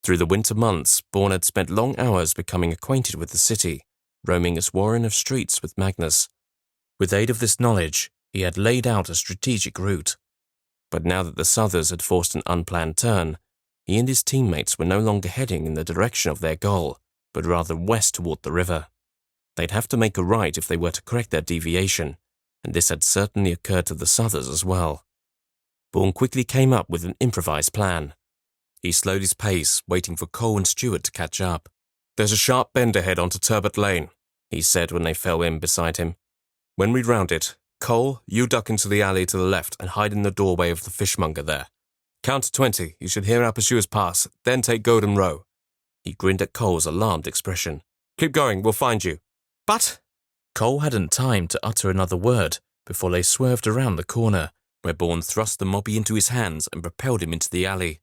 Through the winter months, Bourne had spent long hours becoming acquainted with the city, roaming its warren of streets with Magnus. With aid of this knowledge, he had laid out a strategic route. But now that the Southers had forced an unplanned turn, he and his teammates were no longer heading in the direction of their goal, but rather west toward the river. They'd have to make a right if they were to correct their deviation, and this had certainly occurred to the Southers as well. Bourne quickly came up with an improvised plan. He slowed his pace, waiting for Cole and Stewart to catch up. "There's a sharp bend ahead onto Turbot Lane," he said when they fell in beside him. "When we round it, Cole, you duck into the alley to the left and hide in the doorway of the fishmonger there. Count to 20, you should hear our pursuers pass, then take Golden Row." He grinned at Cole's alarmed expression. "Keep going, we'll find you." "But—" Cole hadn't time to utter another word before they swerved around the corner, where Bourne thrust the mobby into his hands and propelled him into the alley.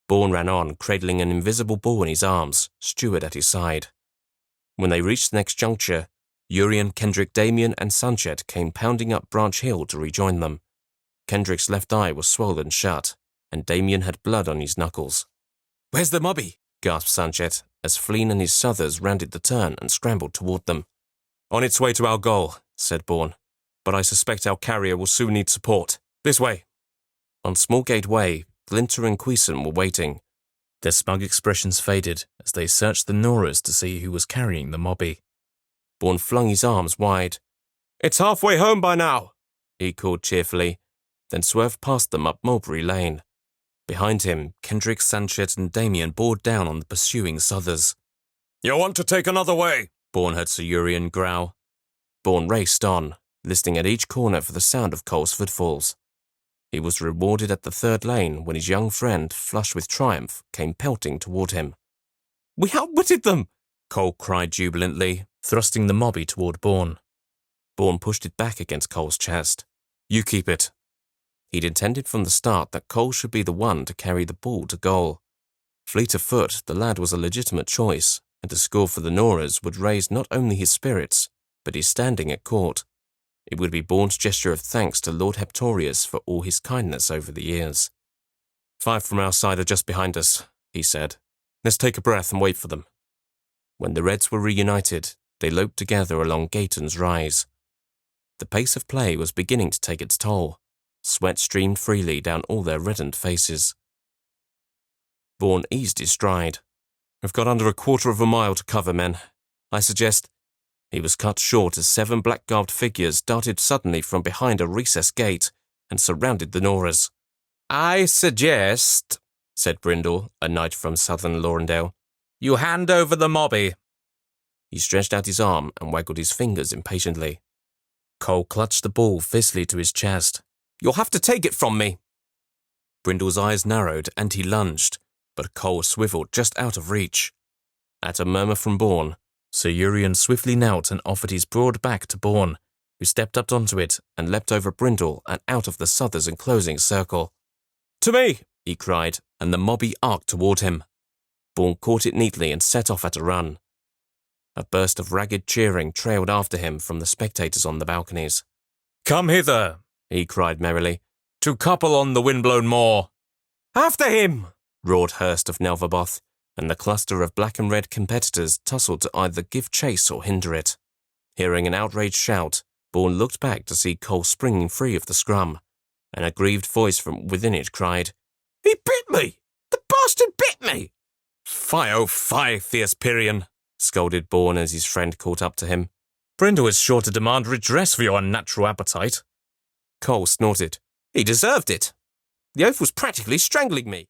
Bourne ran on, cradling an invisible ball in his arms, Stewart at his side. When they reached the next juncture, Urian, Kendrick, Damien, and Sanchez came pounding up Branch Hill to rejoin them. Kendrick's left eye was swollen shut, and Damien had blood on his knuckles. "Where's the mobby?" gasped Sanchez, as Fleen and his Southers rounded the turn and scrambled toward them. "On its way to our goal," said Bourne, "but I suspect our carrier will soon need support. This way." On Smallgate Way, Glinter and Queeson were waiting. Their smug expressions faded as they searched the Noras to see who was carrying the mobby. Bourne flung his arms wide. "It's halfway home by now," he called cheerfully, then swerved past them up Mulberry Lane. Behind him, Kendrick, Sanchez, and Damien bore down on the pursuing Southers. "You want to take another way?" Bourne heard Sir Urian growl. Bourne raced on, listening at each corner for the sound of Cole's footfalls. He was rewarded at the third lane when his young friend, flushed with triumph, came pelting toward him. "We outwitted them!" Cole cried jubilantly, thrusting the mobby toward Bourne. Bourne pushed it back against Cole's chest. "You keep it." He'd intended from the start that Cole should be the one to carry the ball to goal. Fleet of foot, the lad was a legitimate choice, and to score for the Noras would raise not only his spirits, but his standing at court. It would be Bourne's gesture of thanks to Lord Heptorius for all his kindness over the years. "5 from our side are just behind us," he said. "Let's take a breath and wait for them." When the Reds were reunited, they loped together along Gayton's Rise. The pace of play was beginning to take its toll. Sweat streamed freely down all their reddened faces. Bourne eased his stride. "We've got under a quarter of a mile to cover, men. I suggest—" He was cut short as 7 black-garbed figures darted suddenly from behind a recessed gate and surrounded the Noras. "I suggest," said Brindle, a knight from southern Laurendale, "you hand over the mobby." He stretched out his arm and waggled his fingers impatiently. Cole clutched the ball fiercely to his chest. "You'll have to take it from me." Brindle's eyes narrowed and he lunged, but Cole swiveled just out of reach. At a murmur from Bourne, Sir Urian swiftly knelt and offered his broad back to Bourne, who stepped up onto it and leapt over Brindle and out of the Southers' enclosing circle. "To me!" he cried, and the mobby arced toward him. Bourne caught it neatly and set off at a run. A burst of ragged cheering trailed after him from the spectators on the balconies. "Come hither," he cried merrily, "to couple on the windblown moor." "After him!" roared Hurst of Nelverboth, and the cluster of black and red competitors tussled to either give chase or hinder it. Hearing an outraged shout, Bourne looked back to see Cole springing free of the scrum, and a grieved voice from within it cried, "He bit me! The bastard bit me!" "Fie, oh fie, fierce Pyrian!" scolded Bourne as his friend caught up to him. "Brindle is sure to demand redress for your unnatural appetite." Cole snorted. "He deserved it. The oaf was practically strangling me."